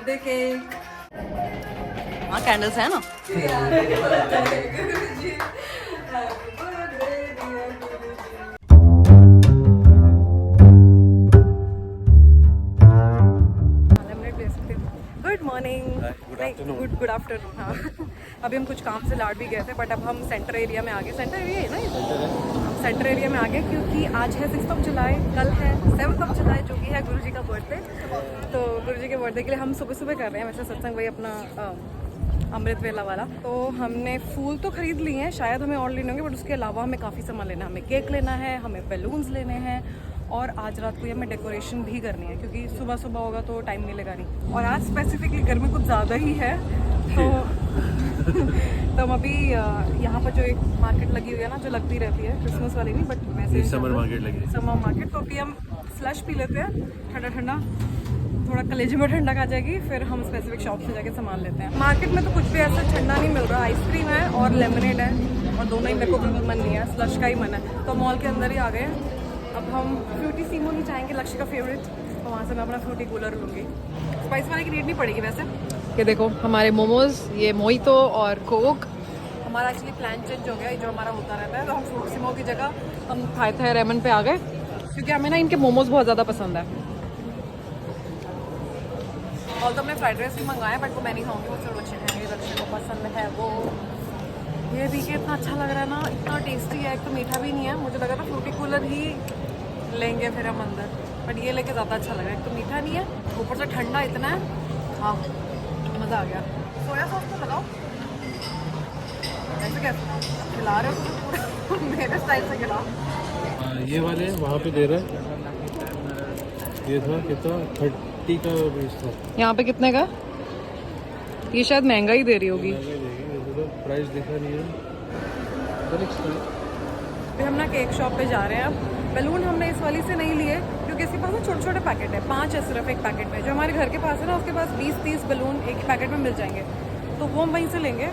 Birthday cake. हाँ candles है ना। Good morning, good afternoon. हाँ अभी हम कुछ काम से लाड भी गए थे, बट अब हम सेंटर एरिया में आ गए। सेंटर एरिया है ना ये? सेंटर एरिया में आ गए क्योंकि आज है 6 जुलाई, कल है 7 जुलाई जो कि है गुरु जी का बर्थडे। तो गुरु जी के बर्थडे के लिए हम सुबह सुबह कर रहे हैं वैसे सत्संग, वही अपना अमृत वेला वाला। तो हमने फूल तो खरीद लिए हैं, शायद हमें और लेने होंगे, बट उसके अलावा हमें काफ़ी सामान लेना है। हमें केक लेना है, हमें बैलून्स लेने हैं, और आज रात को हमें डेकोरेशन भी करनी है क्योंकि सुबह सुबह होगा तो टाइम मिलेगा नहीं। और आज स्पेसिफिकली गर्मी कुछ ज़्यादा ही है, तो तो हम अभी यहाँ पर जो एक मार्केट लगी हुई है ना, जो लगती रहती है क्रिसमस वाली नहीं बट वैसे समर मार्केट लगी है। Summer market. तो अभी हम स्लश पी लेते हैं ठंडा ठंडा, थोड़ा कलेजे में ठंडक आ जाएगी, फिर हम स्पेसिफिक शॉप से जाके सामान लेते हैं। मार्केट में तो कुछ भी ऐसा ठंडा नहीं मिल रहा, आइसक्रीम है और लेमनेड है, और दोनों ही मेरे को बिल्कुल मन नहीं है, स्लश का ही मन है। तो मॉल के अंदर ही आ गए। अब हम फ्रूटी सीमो ही जाएंगे, लक्ष्य का फेवरेट, तो वहाँ से मैं अपना फ्रूटी कूलर लूँगी। स्पाइस वाले की नीड नहीं पड़ेगी वैसे। ये देखो हमारे मोमोज, ये मोहितो और कोक। हमारा एक्चुअली प्लान चेंज हो गया, जो हमारा होता रहता है। तो हम फ्रूट सीमो की जगह हम थाई थाई रेमन पे आ गए क्योंकि हमें ना इनके मोमोज बहुत ज़्यादा पसंद है। और तो हमने फ्राइड राइस भी मंगाया, बट वो मैं नहीं खाऊंगी, वो सिर्फ अच्छे हैं, लक्ष्य को पसंद है वो। ये देखिए इतना अच्छा लग रहा है ना, इतना टेस्टी है। एक तो मीठा भी नहीं है, मुझे लगा था फ्रूटी कूलर ही लेंगे फिर हम अंदर, बट ये लेके ज़्यादा अच्छा लग रहा है। एक तो मीठा नहीं है, ऊपर से ठंडा इतना है। हाँ मज़ा आ गया। सोया सॉस तो लगाओ, ऐसे कैसे खिला रहे हो पूरा मेरे स्टाइल से खिलाओ। ये वाले वहाँ पे दे रहे हैं, ये था कितना 30 का पीस था। यहाँ पे कितने का? ये शायद महंगा ही दे रही होगी। प्राइस दिखा नहीं है। अभी हम ना केक शॉप पे जा रहे हैं। अब बैलून हमने इस वाली से नहीं लिए क्योंकि इसके पास ना छोटे छोटे पैकेट है, 5 है सिर्फ एक पैकेट में। जो हमारे घर के पास है ना, उसके पास 20-30 बैलून एक पैकेट में मिल जाएंगे, तो वो हम वहीं से लेंगे।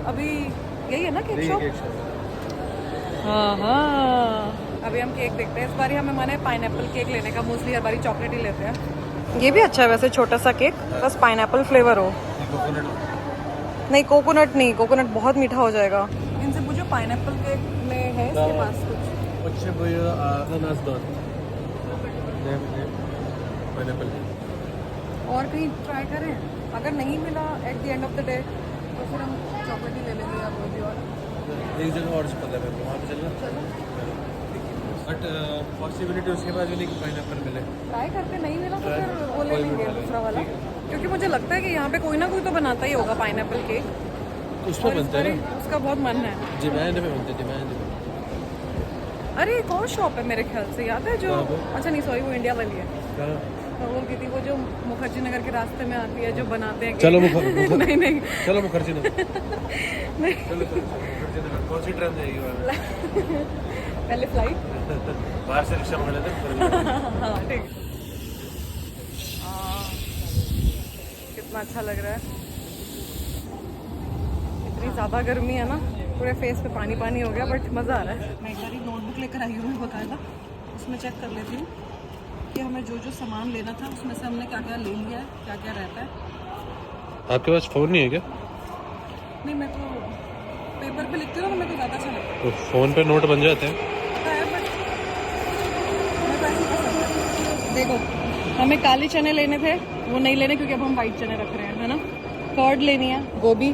अभी यही है ना केक शॉप? हाँ हाँ। अभी हम केक देखते हैं। इस बार हमें मन है पाइनएप्पल केक लेने का, मोस्टली हर बारी चॉकलेट ही लेते हैं। ये भी अच्छा है वैसे, छोटा सा केक, बस पाइनएप्पल फ्लेवर हो। नहीं कोकोनट नहीं, कोकोनट बहुत मीठा हो जाएगा। इनसे पूछो पाइनएप्पल केक में है इसके पास कुछ? अच्छे भैया अनानास दाल पाइनएप्पल। और कहीं ट्राई करें, अगर नहीं मिला at the end of the day तो फिर हम चॉकलेट ही ले लेंगे या कोई भी और। एक जगह और से पता है मेरे को, वहाँ पे चलना। बट पॉसिबिलिटी उसके बाद भी नहीं कि पाइनएप्पल मिले। ट्राई करके नहीं मिला तो फिर वो ले लेंगे दूसरा वाला, क्योंकि मुझे लगता है कि यहाँ पे कोई ना कोई तो बनाता ही होगा पाइनएप्पल केक। उसमें बनता है ना, उसका बहुत मन है। जिमैन में बनते, जिमैन में। अरे एक और शॉप है मेरे ख्याल से, याद है जो? अच्छा नहीं सॉरी, वो इंडिया वाली है। वो की थी वो जो मुखर्जी नगर के रास्ते में आती है, जो बनाते हैं। चलो नहीं नहीं चलो मुखर्जी नगर। नहीं चलो मुखर्जी नगर। कौन सी ट्रेन जाएगी? पहले फ्लाइट बाहर से रिक्शा पकड़ लेते। हाँ ठीक। कितना अच्छा लग रहा है। इतनी ज़्यादा गर्मी है ना, पूरे फेस पे पानी पानी हो गया, बट मज़ा आ रहा है। मैं एक बार नोटबुक लेकर आई हूँ बकायदा, उसमें चेक कर लेती हूँ कि हमें जो जो सामान लेना था उसमें से हमने क्या क्या ले लिया है, क्या क्या रहता है। आपके पास फ़ोन नहीं है क्या? नहीं मैं तो पेपर पे लिखती हूँ ना, तो मेरे को ज़्यादा अच्छा लगता है। तो फ़ोन पे नोट बन जाते हैं। पता है बट मेरे को ऐसे पसंद है। देखो हमें काले चने लेने थे, वो नहीं लेने क्योंकि अब हम वाइट चने रख रहे हैं, है ना। कर्ड लेनी है, गोभी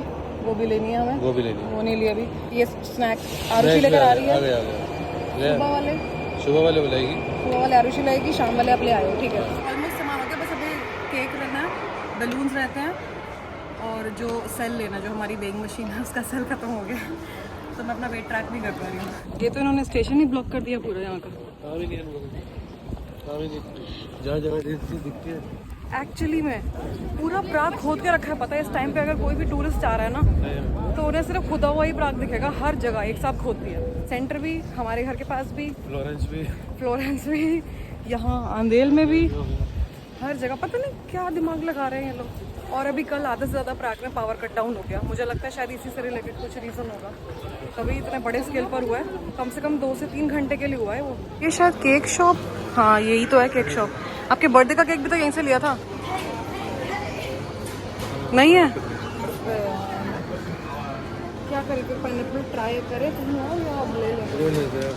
लेनी है हमें, गोभी लेनी है, वो नहीं लिया अभी। ये स्नैक आरुषि लेकर आ रही है। सुबह वाले बुलाएगी, सुबह वाले आरुषि लाएगी, शाम वाले आप ले आए हो, ठीक है। ऑलमोस्ट सामान हो गया, बस अभी केक रहना है, बैलून्स रहते हैं, और जो सेल लेना, जो हमारी वेइंग मशीन है उसका सेल खत्म हो गया, तो मैं अपना वेट ट्रैक नहीं कर पा रही हूँ। ये तो इन्होंने स्टेशन ही ब्लॉक कर दिया पूरा यहाँ का। जहाँ जगह दिखती है। एक्चुअली में पूरा प्राग खोद के रखा है, पता है। इस टाइम पे अगर कोई भी टूरिस्ट आ रहा है ना, तो उन्हें सिर्फ खुदा हुआ ही प्राग दिखेगा, हर जगह एक साथ खोद दिया। सेंटर भी, हमारे घर के पास भी, फ्लोरेंस भी, यहाँ आंदेल में भी, हर जगह पता नहीं क्या दिमाग लगा रहे हैं ये लोग। और अभी कल आधे से ज़्यादा प्राग में पावर कट डाउन हो गया, मुझे लगता है शायद इसी से रिलेटेड कुछ रीज़न होगा, तभी इतने बड़े स्केल पर हुआ है। कम से कम 2 से 3 घंटे के लिए हुआ है वो। ये शायद केक शॉप, हाँ यही तो है केक शॉप। आपके बर्थडे का केक भी तो यहीं से लिया था। नहीं है? क्या करें फिर, पाइनएप्पल ट्राई करें कहीं और या अब ले लें? वो लेते हैं,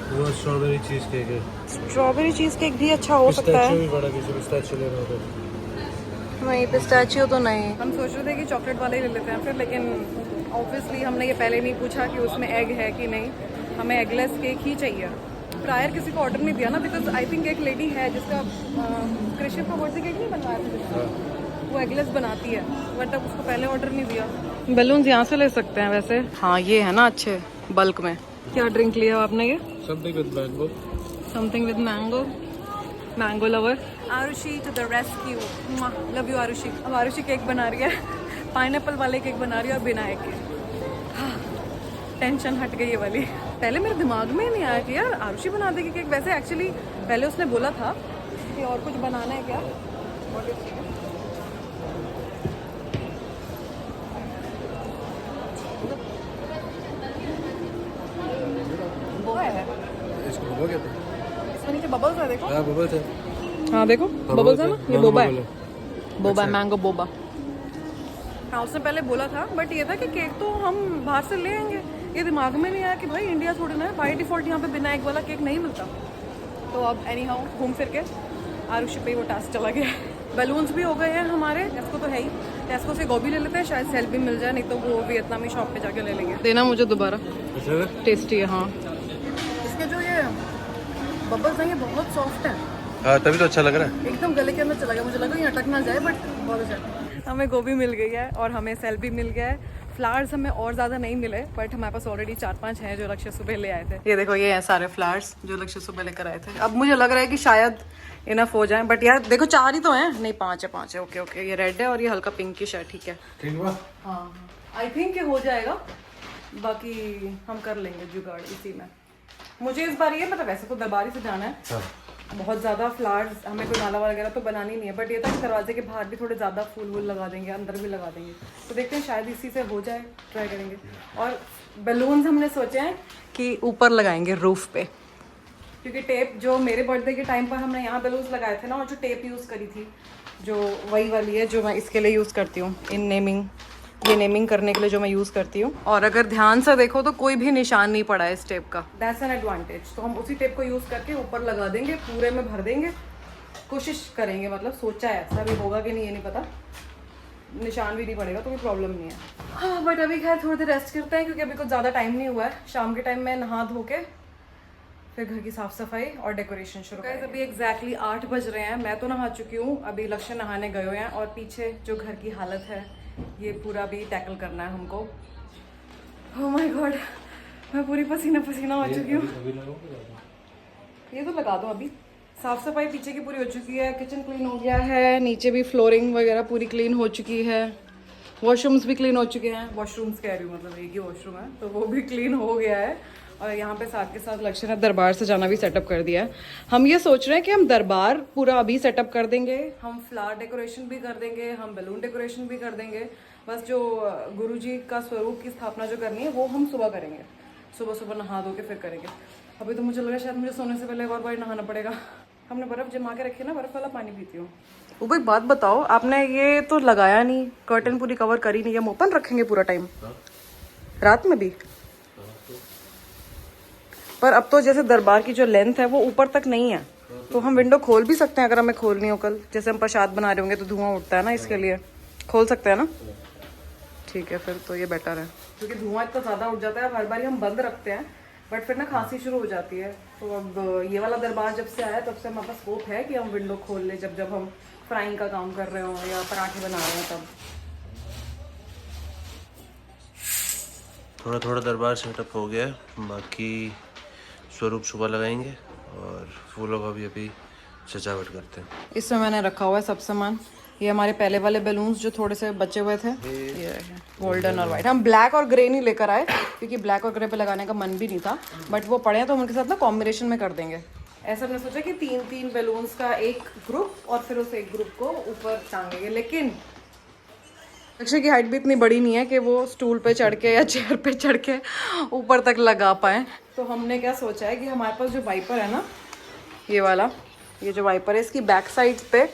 वो स्ट्रॉबेरी चीज़ केक है। स्ट्रॉबेरी चीज़ केक भी अच्छा हो सकता पिस्ताचियो है। भी बड़ा किसी पिस्ताचियो ले रहा होता है। नहीं, पिस्ताचियो तो नहीं। हम सोच रहे थे कि चॉकलेट वाले ही ले लेते हैं फिर, लेकिन ऑब्वियसली हमने ये पहले नहीं पूछा कि उसमें एग है कि नहीं, हमें एगलेस केक ही चाहिए। प्रायर किसी को ऑर्डर नहीं दिया ना, बिकॉज आई थिंक एक लेडी है जिसका कृष्ण का बर्थडे केक नहीं बनवाया था जिसका, वो एगलेस बनाती है, बट अब उसको पहले ऑर्डर नहीं दिया। बैलून्स यहाँ से ले सकते हैं वैसे। हाँ ये है ना अच्छे बल्क में। क्या ड्रिंक लिया आपने ये? Something with mango. Something with mango. Mango lover. Arushi to the rescue, love you Arushi. अब आरुषि केक बना रही है, पाइनएप्पल वाले केक बना रही है और बिना एग के। टेंशन हट गई ये वाली। पहले मेरे दिमाग में नहीं आया कि यार आरुषि बना देगी केक। वैसे एक्चुअली पहले उसने बोला था कि और कुछ बनाना है क्या। वो है इसको बोलो क्या था? इसमें नीचे बबल्स है, देखो। हाँ बबल्स है। हाँ देखो बबल्स है ना, ये बोबा है। बोबा अच्छा। Mango Boba. हाँ उसने पहले बोला था, बट ये था कि केक तो हम बाहर से ले आएंगे। ये दिमाग में नहीं आया कि भाई इंडिया थोड़ी ना है, बाई डिफॉल्ट यहाँ पे बिना एग वाला केक नहीं मिलता। तो अब एनी हाउ घूम फिर के आरुषि पे वो टास्क चला गया। बैलून्स भी हो गए हैं हमारे। टेस्को तो है ही, टेस्को से गोभी ले लेते हैं, शायद सेल भी मिल जाए, नहीं तो वो वियतनामी शॉप पे जाके ले लेंगे। देना मुझे दोबारा। अच्छा है? टेस्टी है। हाँ इसके जो ये बबल्स हैं ये बहुत सॉफ्ट है। हाँ तभी तो अच्छा लग रहा है। एकदम गले के अंदर चला गया, मुझे लगा ये अटक ना जाए, बट बहुत अच्छा। हमें गोभी मिल गई है और हमें सेल भी मिल गया है। फ्लावर्स हमें और ज़्यादा नहीं मिले, बट हमारे पास ऑलरेडी 4-5 हैं जो लक्ष्य सुबह ले आए थे। ये देखो ये हैं सारे फ्लावर्स जो लक्ष्य सुबह लेकर आए थे। अब मुझे लग रहा है कि शायद इनफ हो जाए, बट यार देखो 4 ही तो हैं। नहीं 5 है। ओके ओके, ये रेड है और ये हल्का पिंकिश है। ठीक है, ठीक हुआ। हाँ आई थिंक हो जाएगा। बाकी हम कर लेंगे जुगाड़ इसी में। मुझे इस बार ये मतलब वैसे तो दरबारी से जाना है। हाँ। बहुत ज़्यादा फ्लावर्स हमें कोई माला वगैरह तो बनानी नहीं है, बट ये था कि दरवाजे के बाहर भी थोड़े ज़्यादा फूल वूल लगा देंगे, अंदर भी लगा देंगे। तो देखते हैं शायद इसी से हो जाए, ट्राई करेंगे। और बैलून्स हमने सोचे हैं कि ऊपर लगाएंगे रूफ पे, क्योंकि टेप जो मेरे बर्थडे के टाइम पर हमने यहाँ बैलून्स लगाए थे ना, और जो टेप यूज़ करी थी जो वही वाली है जो मैं इसके लिए यूज़ करती हूँ, इन नेमिंग, ये नेमिंग करने के लिए जो मैं यूज़ करती हूँ। और अगर ध्यान से देखो तो कोई भी निशान नहीं पड़ा है इस टेप का। That's an advantage. तो हम उसी टेप को यूज़ करके ऊपर लगा देंगे, पूरे में भर देंगे। कोशिश करेंगे, मतलब सोचा है, ऐसा भी होगा कि नहीं ये नहीं पता। निशान भी नहीं पड़ेगा तो कोई प्रॉब्लम नहीं है। हाँ बट अभी खैर थोड़ी देर रेस्ट करते हैं, क्योंकि अभी कुछ ज़्यादा टाइम नहीं हुआ है। शाम के टाइम में नहा धो के फिर घर की साफ सफाई और डेकोरेशन शुरू करेंगे। अभी एग्जैक्टली 8 बज रहे हैं। मैं तो नहा चुकी हूँ, अभी लक्ष्य नहाने गए हुए हैं, और पीछे जो घर की हालत है ये पूरा भी टैकल करना है हमको। ओह माय गॉड, मैं पूरी पसीना पसीना हो चुकी हूँ। ये तो लगा दो अभी। साफ सफाई पीछे की पूरी हो चुकी है, किचन क्लीन हो गया है, नीचे भी फ्लोरिंग वगैरह पूरी क्लीन हो चुकी है, वॉशरूम्स भी क्लीन हो चुके हैं। वॉशरूम्स कह रही हूँ, मतलब एक ही वॉशरूम है तो वो भी क्लीन हो गया है। और यहाँ पे साथ के साथ लक्ष्य ने दरबार से जाना भी सेटअप कर दिया है। हम ये सोच रहे हैं कि हम दरबार पूरा अभी सेटअप कर देंगे, हम फ्लावर डेकोरेशन भी कर देंगे, हम बैलून डेकोरेशन भी कर देंगे। बस जो गुरुजी का स्वरूप की स्थापना जो करनी है वो हम सुबह करेंगे, सुबह सुबह नहा धो के फिर करेंगे। अभी तो मुझे लगा शायद मुझे सोने से पहले एक और बार नहाना पड़ेगा। हमने बर्फ़ जमा के रखी है ना, बर्फ़ वाला पानी पीती हूँ। वो एक बात बताओ, आपने ये तो लगाया नहीं, कर्टन पूरी कवर करी नहीं, हम ओपन रखेंगे पूरा टाइम रात में भी? पर अब तो जैसे दरबार की जो लेंथ है वो ऊपर तक नहीं है, तो हम विंडो खोल भी सकते हैं अगर हमें खोलनी हो। कल जैसे हम प्रसाद बना रहे होंगे तो धुआं उठता है ना, इसके लिए खोल सकते हैं ना। ठीक है फिर तो ये बेटर है, क्योंकि धुआं इतना ज़्यादा उठ जाता है। हर बार हम बंद रखते हैं बट फिर ना खांसी शुरू हो जाती है। तो अब ये वाला दरबार जब से आया तब से हमारे पास होप है कि हम विंडो खोल लें, जब हम फ्राइंग का काम कर रहे हो या पराठे बना रहे हो तब। थोड़ा थोड़ा दरबार सेटअप हो गया है, बाकी स्वरूप सुबह लगाएंगे और फूलों का भी अभी सजावट करते हैं। इसमें मैंने रखा हुआ है सब सामान। ये हमारे पहले वाले बैलून्स जो थोड़े से बचे हुए थे, ये गोल्डन और वाइट। हम ब्लैक और ग्रे नहीं लेकर आए क्योंकि ब्लैक और ग्रे पे लगाने का मन भी नहीं था, बट वो पड़े हैं तो हम उनके साथ ना कॉम्बिनेशन में कर देंगे। ऐसा हमने सोचा कि 3-3 बैलून्स का एक ग्रुप और फिर उस एक ग्रुप को ऊपर टांगेंगे। लेकिन लक्ष्य की हाइट भी इतनी बड़ी नहीं है कि वो स्टूल पे चढ़ के या चेयर पे चढ़ के ऊपर तक लगा पाए। तो हमने क्या सोचा है कि हमारे पास जो वाइपर है ना, ये वाला, ये जो वाइपर है इसकी बैक साइड पे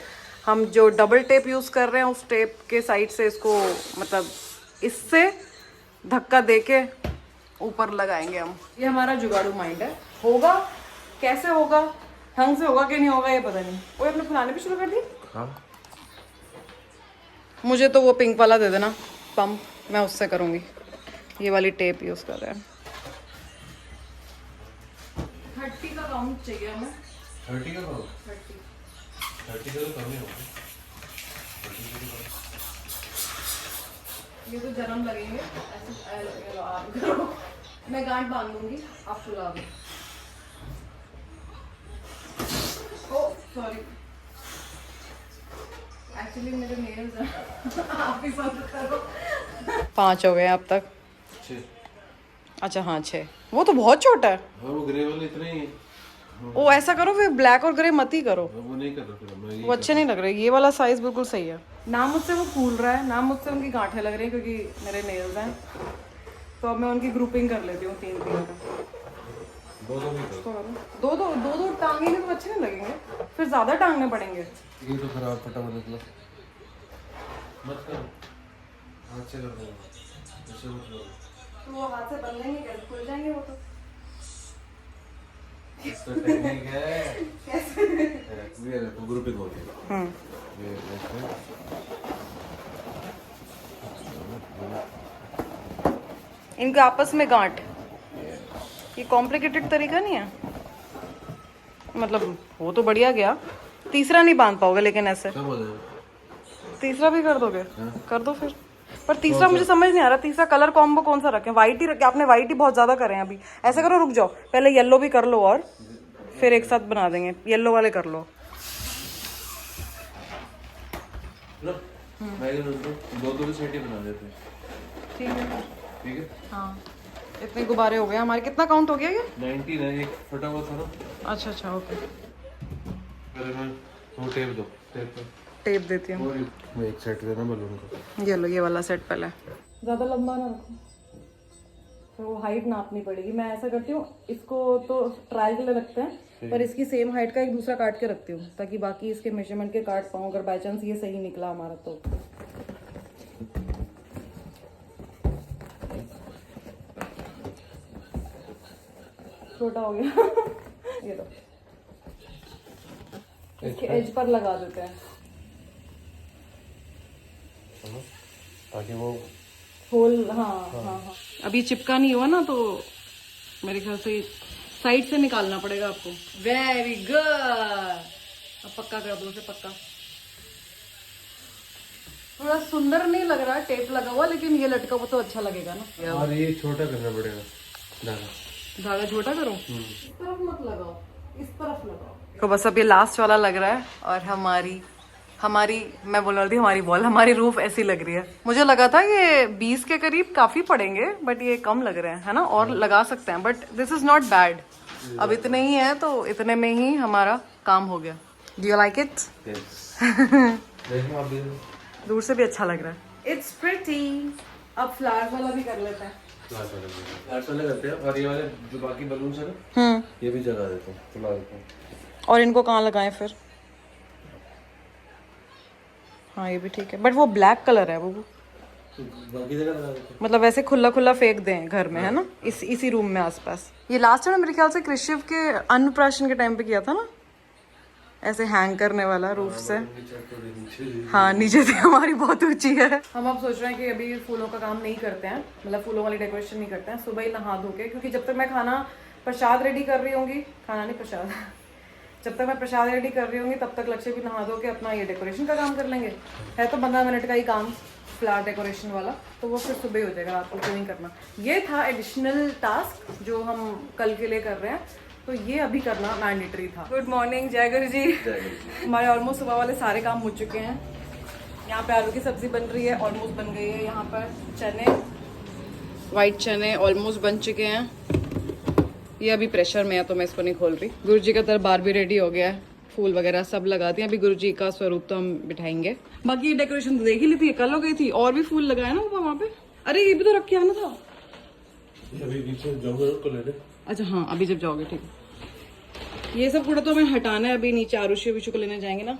हम जो डबल टेप यूज़ कर रहे हैं उस टेप के साइड से इसको मतलब इससे धक्का देके ऊपर लगाएंगे हम। ये हमारा जुगाड़ू माइंड है। होगा कैसे होगा, ढंग से होगा कि नहीं होगा ये पता नहीं। वो अपने फुलाने भी शुरू कर दी। हाँ मुझे तो वो पिंक वाला दे देना पंप, मैं उससे करूँगी। ये वाली टेप यूज़ कर रहे हैं। 30 का काउंट चाहिए हमें। 30 का काउंट? 30 का तो कम ही होगा। ये तो जन्म लगेंगे ऐसे आप करो। मैं गांठ बांध दूंगी, आप फुला दो। ओह सॉरी, एक्चुअली मेरे नेल्स हैं। आप भी बंद करो। 5 हो गए अब तक। 6। अच्छा हाँ 6। वो तो बहुत छोटा है। हाँ वो ग्रे वाले इतने ही। ओ ऐसा करो फिर ब्लैक और ग्रे मत ही करो, वो नहीं कर रहा फिर मैं वो अच्छे नहीं लग रहे। ये वाला साइज बिल्कुल सही है। ना मुझसे वो फूल रहा है, ना मुझसे उनकी गांठें लग रही हैं क्योंकि मेरे नेल्स हैं। तो अब मैं उनकी ग्रुपिंग कर लेती हूँ 3 का। दो टांगेंगे तो अच्छे नहीं लगेंगे, फिर ज्यादा टांगने पड़ेंगे। ये तो खराब फटा हुआ निकला। मत करो, हाथ से कर दो। ऐसे मत करो। तो वो हाथ से बंधेंगे कैसे, खुल जाएंगे वो तो। इसका टेक्निक है। कैसे? ये देखो ग्रुपिंग होती है। ये देखो। इनके आपस में गांठ, ये कॉम्प्लिकेटेड तरीका नहीं है। मतलब वो तो बढ़िया गया। तीसरा नहीं बांध पाओगे लेकिन ऐसे। सब हो जाएगा। तीसरा भी कर दोगे? कर दो फिर। पर तीसरा मुझे समझ नहीं आ रहा, तीसरा कलर कॉम्बो कौन सा रखें? वाइट ही रखें? आपने वाइट ही बहुत ज्यादा करे हैं अभी। ऐसा करो, रुक जाओ, पहले येलो भी कर लो और फिर एक साथ बना देंगे। येलो वाले कर लो। दो भी सेट ही बना देते हैं। ठीक है। ठीक है। हाँ इतने गुब्बारे हो गए हमारे। कितना काउंट हो गया ये? 19 है। एक फटा हुआ था ना। अच्छा अच्छा ओके। पहले मैं वो टेप दो। टेप देती हूँ। वो एक सेट देना बलून का। ये लो, ये वाला सेट पहले। ज़्यादा लंबा ना रखो, तो वो हाइट नापनी पड़ेगी। मैं ऐसा करती हूँ, इसको तो ट्रायल के लिए रखते हैं पर इसकी सेम हाइट का एक दूसरा काट के रखती हूँ ताकि बाकी इसके मेजरमेंट के काट पाऊँ अगर बाई चांस ये सही निकला हमारा तो। छोटा हो गया। ये लो, इसके एज पर लगा देते हैं ताकि वो होल। हाँ। अभी चिपका नहीं हुआ ना तो मेरे ख्याल से साइड से निकालना पड़ेगा आपको। Very good. अब पक्का कर दो उसे, पक्का। थोड़ा सुंदर नहीं लग रहा टेप लगा हुआ, लेकिन ये लटका हुआ तो अच्छा लगेगा ना। और ये छोटा करना पड़ेगा धागा। धागा छोटा करो। इस तरफ मत लगाओ, इस तरफ लगाओ। तो बस अब ये लास्ट वाला लग रहा है और हमारी मैं बोल रही थी हमारी वॉल, हमारी रूफ ऐसी लग रही है। मुझे लगा था ये 20 के करीब काफी पड़ेंगे बट ये कम लग रहे हैं, है ना? और लगा सकते हैं but this is not bad. अब इतने ही है तो इतने में ही हमारा काम हो गया। Do you like it? दूर से भी अच्छा लग रहा है। It's pretty. अब फ्लावर्स वाला भी कर लेते हैं। फ्लावर्स वाले करते हैं और ये वाले जो बाकी बलून्स है ना ये भी जगा देते हैं, फुला देते हैं। और इनको कहाँ लगाएं फिर? हाँ ये भी ठीक है बट वो ब्लैक कलर है वो बाकी जगह लगा देते हैं। मतलब वैसे खुला खुला फेंक दें घर में, है ना? इसी रूम में आसपास। ये लास्ट टाइम मेरे ख्याल से कृष्ण के अन्नप्राशन के टाइम पे किया था ना, ऐसे हैंग करने वाला रूफ से। हाँ नीचे से हमारी बहुत ऊंची है। हम अब सोच रहे हैं कि अभी फूलों का काम नहीं करते हैं, मतलब फूलों वाली डेकोरेशन नहीं करते हैं। सुबह ही नहा धो के, क्योंकि जब तक मैं प्रसाद रेडी कर रही होंगी, खाना नहीं प्रसाद जब तक मैं प्रसाद रेडी कर रही होंगी तब तक लक्ष्य भी नहा धो के अपना ये डेकोरेशन का काम कर लेंगे। है तो 15 मिनट का ही काम फ्लावर डेकोरेशन वाला, तो वो फिर सुबह हो जाएगा, रात को क्यों नहीं करना। ये था एडिशनल टास्क जो हम कल के लिए कर रहे हैं, तो ये अभी करना मैंडेटरी था। गुड मॉर्निंग, जय गुरु जी। हमारे ऑलमोस्ट सुबह वाले सारे काम हो चुके हैं। यहाँ पे आलू की सब्जी बन रही है, ऑलमोस्ट बन गई है। यहाँ पर चने, वाइट चने ऑलमोस्ट बन चुके हैं। ये अभी प्रेशर में है तो मैं इसको नहीं खोल रही। गुरु जी का दरबार भी रेडी हो गया है, फूल वगैरह सब लगा दिए। अभी गुरु जी का स्वरूप तो हम बिठाएंगे। बाकी ये डेकोरेशन तो देख ही ली थी, कल हो गई थी। और भी फूल लगाए ना ऊपर वहाँ पे। अरे ये भी तो रख के आना था। अभी नीचे जाऊंगा तो ले ले। अच्छा हाँ अभी जब जाओगे ठीक है। ये सब कूड़ा तो हमें हटाना है। अभी नीचे आरुषि को लेने जाएंगे ना,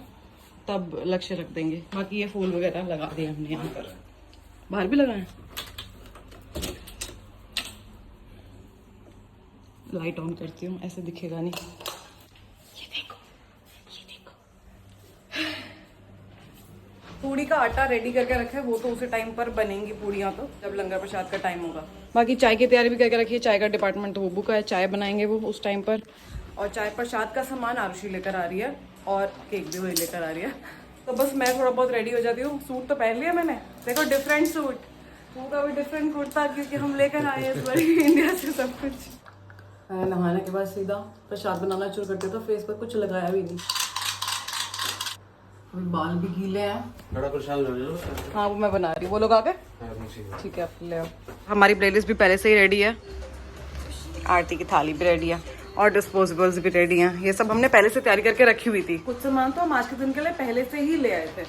तब लक्ष्य रख देंगे। बाकी ये फूल वगैरह लगा दिए हमने यहाँ पर, बाहर भी लगाए। लाइट ऑन करती हूँ, ऐसे दिखेगा नहीं। ये देखो, ये देखो। पूड़ी का आटा रेडी करके रखा है, वो तो उसी टाइम पर बनेंगी पूड़ियाँ, तो जब लंगर प्रसाद का टाइम होगा। बाकी चाय की तैयारी भी करके रखी है, चाय का डिपार्टमेंट तो वो बुक है, चाय बनाएंगे वो उस टाइम पर। और चाय प्रसाद का सामान आरुषि लेकर आ रही है और केक भी वही लेकर आ रही है। तो बस मैं थोड़ा बहुत रेडी हो जाती हूँ। सूट तो पहन लिया मैंने, देखो डिफरेंट सूट, पूरा भी डिफरेंट कुर्ता, क्योंकि हम लेकर आए इस बार इंडिया से सब कुछ। नहाने के बाद सीधा प्रसाद बनाना शुरू करते, तो फेस पर कुछ लगाया भी नहीं। अभी बाल भी गीले हैं। बड़ा प्रसाद बना लो। हाँ वो मैं बना रही हूँ, वो लोग आ गए? ठीक है, आप ले आओ। हमारी प्लेलिस्ट भी पहले से ही रेडी है, आरती की थाली भी रेडी है और डिस्पोजेबल्स भी रेडी हैं। ये सब हमने पहले से तैयारी करके रखी हुई थी। कुछ सामान तो हम आज के दिन के लिए पहले से ही ले आए थे।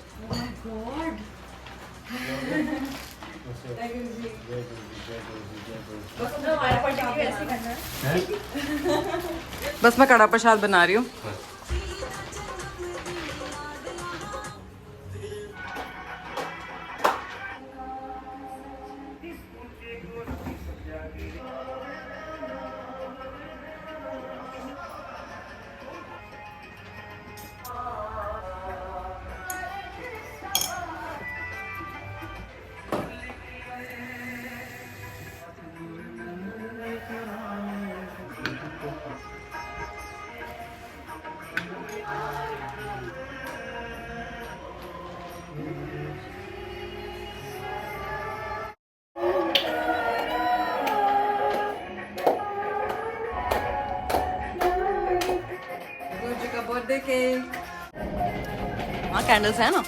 बस मैं कड़ा प्रसाद बना रही हूँ। बर्थडे केक, हाँ कैंडल्स है ना।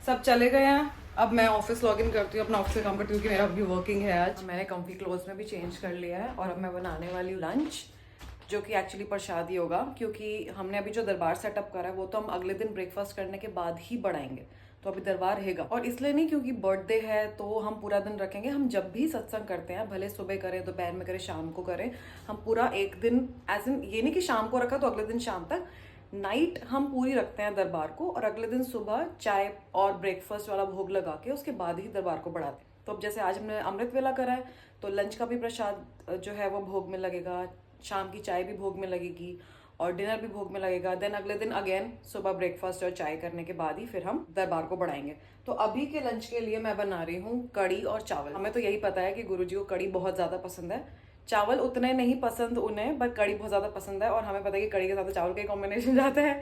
सब चले गए हैं, अब मैं ऑफिस लॉग इन करती हूँ, अपना ऑफिस काम करती हूँ कि मेरा अभी वर्किंग है आज। मैंने कंफी क्लोथ्स में भी चेंज कर लिया है और अब मैं बनाने वाली हूँ लंच, जो कि एक्चुअली प्रसाद ही होगा, क्योंकि हमने अभी जो दरबार सेटअप करा है वो तो हम अगले दिन ब्रेकफास्ट करने के बाद ही बढ़ाएंगे, तो अभी दरबार रहेगा। और इसलिए नहीं क्योंकि बर्थडे है तो हम पूरा दिन रखेंगे। हम जब भी सत्संग करते हैं, भले सुबह करें, दोपहर में करें, शाम को करें, हम पूरा एक दिन एज इन ये नहीं कि शाम को रखा तो अगले दिन शाम तक, नाइट हम पूरी रखते हैं दरबार को, और अगले दिन सुबह चाय और ब्रेकफास्ट वाला भोग लगा के उसके बाद ही दरबार को बढ़ाते हैं। तो अब जैसे आज हमने अमृत वेला करा है, तो लंच का भी प्रसाद जो है वो भोग में लगेगा, शाम की चाय भी भोग में लगेगी और डिनर भी भोग में लगेगा। देन अगले दिन अगेन सुबह ब्रेकफास्ट और चाय करने के बाद ही फिर हम दरबार को बढ़ाएंगे। तो अभी के लंच के लिए मैं बना रही हूँ कड़ी और चावल। हमें तो यही पता है कि गुरुजी को कड़ी बहुत ज़्यादा पसंद है, चावल उतने नहीं पसंद उन्हें, बट कड़ी बहुत ज़्यादा पसंद है, और हमें पता है कि कड़ी के साथ चावल का कॉम्बिनेशन जाता है।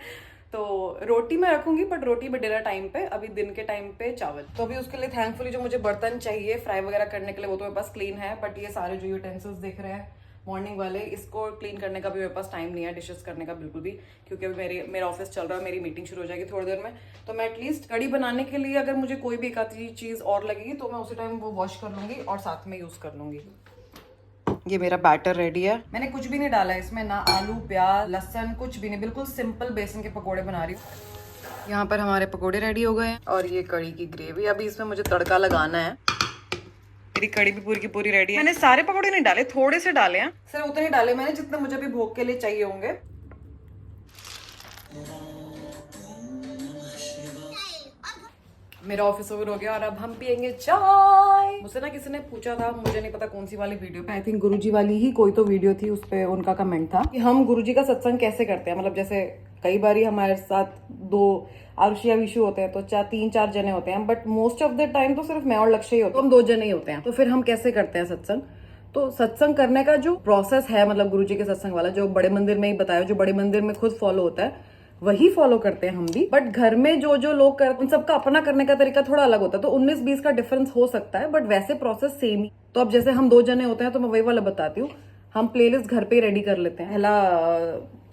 तो रोटी मैं रखूंगी, बट रोटी भी डिनर टाइम पे, अभी दिन के टाइम पे चावल। तो अभी उसके लिए थैंकफुली जो मुझे बर्तन चाहिए फ्राई वगैरह करने के लिए वो तो मेरे पास क्लीन है, बट ये सारे जो यूटेंसिल्स दिख रहे हैं मॉर्निंग वाले, इसको क्लीन करने का भी मेरे पास टाइम नहीं है, डिशेस करने का बिल्कुल भी, क्योंकि अभी मेरा ऑफिस चल रहा है, मेरी मीटिंग शुरू हो जाएगी थोड़ी देर में। तो मैं एटलीस्ट कड़ी बनाने के लिए अगर मुझे कोई भी एक आधी चीज़ और लगेगी तो मैं उसी टाइम वो वॉश कर लूँगी और साथ में यूज़ कर लूँगी। ये मेरा बैटर रेडी है, मैंने कुछ भी नहीं डाला है इसमें, ना आलू प्याज लहसुन कुछ भी नहीं, बिल्कुल सिंपल बेसन के पकोड़े बना रही हूँ। यहाँ पर हमारे पकोड़े रेडी हो गए हैं और ये कड़ी की ग्रेवी, अभी इसमें मुझे तड़का लगाना है। मेरी कड़ी भी पूरी की पूरी रेडी है। मैंने सारे पकोड़े नहीं डाले, थोड़े से डाले हैं, सिर्फ उतने ही डाले मैंने जितने मुझे अभी भोग के लिए चाहिए होंगे। मेरा ऑफिस ओवर हो गया और अब हम पियेंगे चाय। मुझसे ना किसी ने पूछा था, मुझे नहीं पता कौन सी वाली वीडियो पे, आई थिंक गुरुजी वाली ही कोई तो वीडियो थी, उस पे उनका कमेंट था कि हम गुरुजी का सत्संग कैसे करते हैं। मतलब जैसे कई बार हमारे साथ दो आरुषि या विशु होते हैं तो 3-4 जने होते हैं, but most of the time तो सिर्फ मैं और लक्ष्य ही होते हैं, हम 2 जने ही होते हैं। तो फिर हम कैसे करते हैं सत्संग? तो सत्संग करने का जो प्रोसेस है, मतलब गुरुजी के सत्संग वाला जो बड़े मंदिर में ही बताया, जो बड़े मंदिर में खुद फॉलो होता है वही फॉलो करते हैं हम भी, बट घर में जो जो लोग करते हैं उन सबका अपना करने का तरीका थोड़ा अलग होता है, तो 19-20 का डिफरेंस हो सकता है, बट वैसे प्रोसेस सेम ही। तो अब जैसे हम 2 जने होते हैं तो मैं वही वाला बताती हूँ। हम प्लेलिस्ट घर पे ही रेडी कर लेते हैं, पहला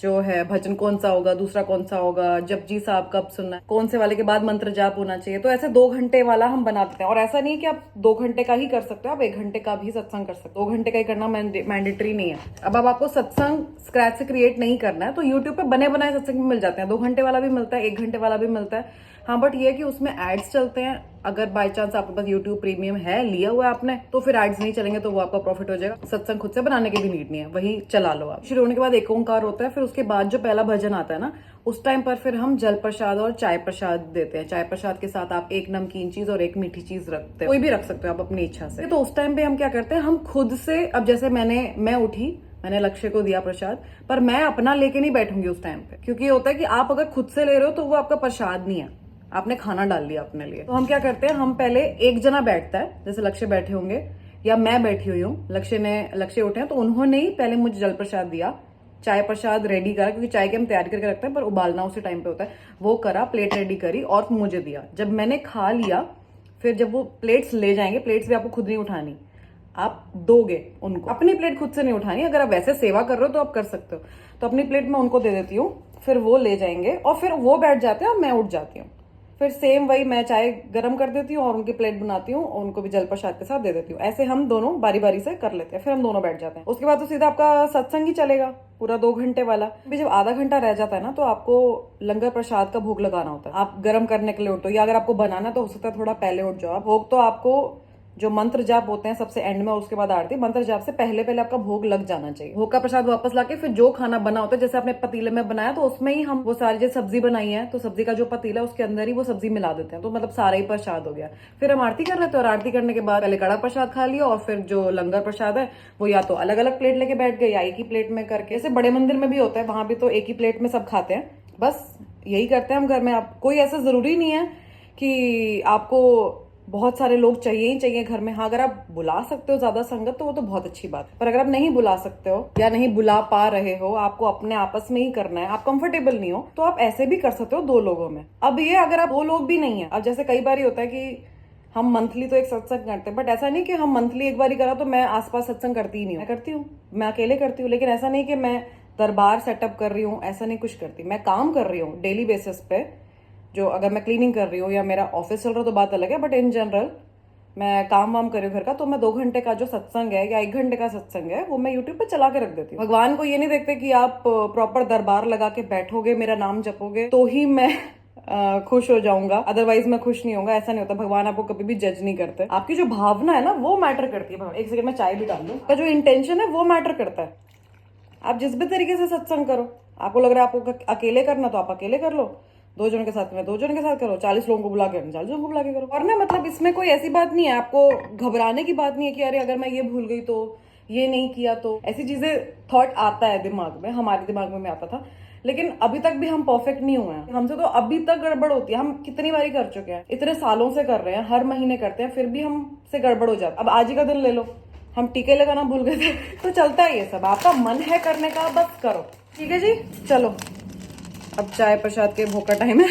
जो है भजन कौन सा होगा, दूसरा कौन सा होगा, जपजी साहब कब सुनना है, कौन से वाले के बाद मंत्र जाप होना चाहिए, तो ऐसे 2 घंटे वाला हम बना देते हैं। और ऐसा नहीं कि आप 2 घंटे का ही कर सकते हो, आप 1 घंटे का भी सत्संग कर सकते हो, 2 घंटे का ही करना मैंडेटरी नहीं है। अब आपको सत्संग स्क्रैच से क्रिएट नहीं करना है तो यूट्यूब पे बने बनाए सत्संग भी मिल जाते हैं, 2 घंटे वाला भी मिलता है, 1 घंटे वाला भी मिलता है। हाँ, बट ये है कि उसमें एड्स चलते हैं। अगर बाय चांस आपके पास YouTube प्रीमियम है, लिया हुआ है आपने, तो फिर एड्स नहीं चलेंगे, तो वो आपका प्रॉफिट हो जाएगा। सत्संग खुद से बनाने की भी नीड नहीं है, वही चला लो आप। शुरू होने के बाद एक ओंकार होता है, फिर उसके बाद जो पहला भजन आता है ना, उस टाइम पर फिर हम जल प्रसाद और चाय प्रसाद देते हैं। चाय प्रसाद के साथ आप एक नमकीन चीज और एक मीठी चीज रखते हो, कोई भी रख सकते हो आप अपनी इच्छा से। तो उस टाइम पे हम क्या करते हैं, हम खुद से, अब जैसे मैं उठी, मैंने लक्ष्य को दिया प्रसाद, पर मैं अपना लेके नहीं बैठूंगी उस टाइम पे, क्योंकि ये होता है कि आप अगर खुद से ले रहे हो तो वो आपका प्रसाद नहीं है, आपने खाना डाल लिया अपने लिए। तो हम क्या करते हैं, हम पहले एक जना बैठता है, जैसे लक्ष्य बैठे होंगे या मैं बैठी हुई हूँ, लक्ष्य उठे हैं, तो उन्होंने ही पहले मुझे जल प्रसाद दिया, चाय प्रसाद रेडी करा, क्योंकि चाय के हम तैयार करके रखते हैं पर उबालना उसी टाइम पे होता है, वो करा, प्लेट रेडी करी और मुझे दिया। जब मैंने खा लिया, फिर जब वो प्लेट्स ले जाएंगे, प्लेट्स भी आपको खुद नहीं उठानी, आप दोगे उनको, अपनी प्लेट खुद से नहीं उठानी। अगर आप वैसे सेवा कर रहे हो तो आप कर सकते हो, तो अपनी प्लेट मैं उनको दे देती हूँ, फिर वो ले जाएंगे और फिर वो बैठ जाते हैं और मैं उठ जाती हूँ। फिर सेम वही, मैं चाय गर्म कर देती हूँ और उनकी प्लेट बनाती हूँ और उनको भी जल प्रसाद के साथ दे देती हूँ। ऐसे हम दोनों बारी बारी से कर लेते हैं, फिर हम दोनों बैठ जाते हैं। उसके बाद तो सीधा आपका सत्संग ही चलेगा पूरा 2 घंटे वाला। भी जब आधा घंटा रह जाता है ना, तो आपको लंगर प्रसाद का भोग लगाना होता है। आप गर्म करने के लिए उठो, या अगर आपको बनाना तो हो सकता है थोड़ा पहले उठ जाओ। भोग तो आपको जो मंत्र जाप होते हैं सबसे एंड में, उसके बाद आरती, मंत्र जाप से पहले पहले आपका भोग लग जाना चाहिए। भोग का प्रसाद वापस लाके फिर जो खाना बना होता है, जैसे आपने पतीले में बनाया तो उसमें ही हम वो सारी जो सब्जी बनाई है, तो सब्जी का जो पतीला है उसके अंदर ही वो सब्जी मिला देते हैं, तो मतलब सारा ही प्रसाद हो गया। फिर हम आरती कर लेते हैं और आरती करने के बाद पहले कड़ा प्रसाद खा लिया और फिर जो लंगर प्रसाद है वो या तो अलग अलग प्लेट लेके बैठ गए या एक ही प्लेट में करके। जैसे बड़े मंदिर में भी होता है, वहां भी तो एक ही प्लेट में सब खाते हैं। बस यही करते हैं हम घर में। आप कोई ऐसा जरूरी नहीं है कि आपको बहुत सारे लोग चाहिए ही चाहिए घर में। हाँ, अगर आप बुला सकते हो ज्यादा संगत तो वो तो बहुत अच्छी बात है, पर अगर आप नहीं बुला सकते हो या नहीं बुला पा रहे हो, आपको अपने आपस में ही करना है, आप कंफर्टेबल नहीं हो, तो आप ऐसे भी कर सकते हो 2 लोगों में। अब ये अगर आप 2 लोग भी नहीं है, अब जैसे कई बार होता है कि हम मंथली तो एक सत्संग करते हैं, बट ऐसा नहीं कि हम मंथली एक बार ही करा तो मैं आसपास सत्संग करती ही नहीं हूँ। मैं करती हूँ, मैं अकेले करती हूँ, लेकिन ऐसा नहीं कि मैं दरबार सेटअप कर रही हूँ, ऐसा नहीं कुछ करती। मैं काम कर रही हूँ डेली बेसिस पे, जो अगर मैं क्लीनिंग कर रही हूँ या मेरा ऑफिस चल रहा तो बात अलग है, बट इन जनरल मैं काम वाम कर रही हूँ घर का, तो मैं 2 घंटे का जो सत्संग है या 1 घंटे का सत्संग है वो मैं यूट्यूब पे चला के रख देती हूँ। भगवान को ये नहीं देखते कि आप प्रॉपर दरबार लगा के बैठोगे, मेरा नाम जपोगे तो ही मैं खुश हो जाऊंगा, अदरवाइज मैं खुश नहीं होगा। ऐसा नहीं होता, भगवान आपको कभी भी जज नहीं करते। आपकी जो भावना है ना वो मैटर करती है। एक सेकंड में चाय भी डाल लूं। आपका जो इंटेंशन है वो मैटर करता है। आप जिस भी तरीके से सत्संग करो, आपको लग रहा है आपको अकेले करना तो आप अकेले कर लो, 2 जनों के साथ में 2 जनों के साथ करो, 40 लोगों को बुला के 40 लोगों को बुला के करो। और ना मतलब इसमें कोई ऐसी बात नहीं है, आपको घबराने की बात नहीं है कि अरे अगर मैं ये भूल गई तो, ये नहीं किया तो, ऐसी चीजें थॉट आता है दिमाग में, हमारे दिमाग में आता था, लेकिन अभी तक भी हम परफेक्ट नहीं हुए हैं। हमसे तो अभी तक गड़बड़ होती है। हम कितनी बारी कर चुके हैं, इतने सालों से कर रहे हैं, हर महीने करते हैं, फिर भी हमसे गड़बड़ हो जाता है। अब आज ही का दिन ले लो, हम टीके लगाना भूल गए थे तो चलता है ये सब। आपका मन है करने का, बस करो। ठीक है जी, चलो अब चाय प्रसाद के भोग का टाइम है।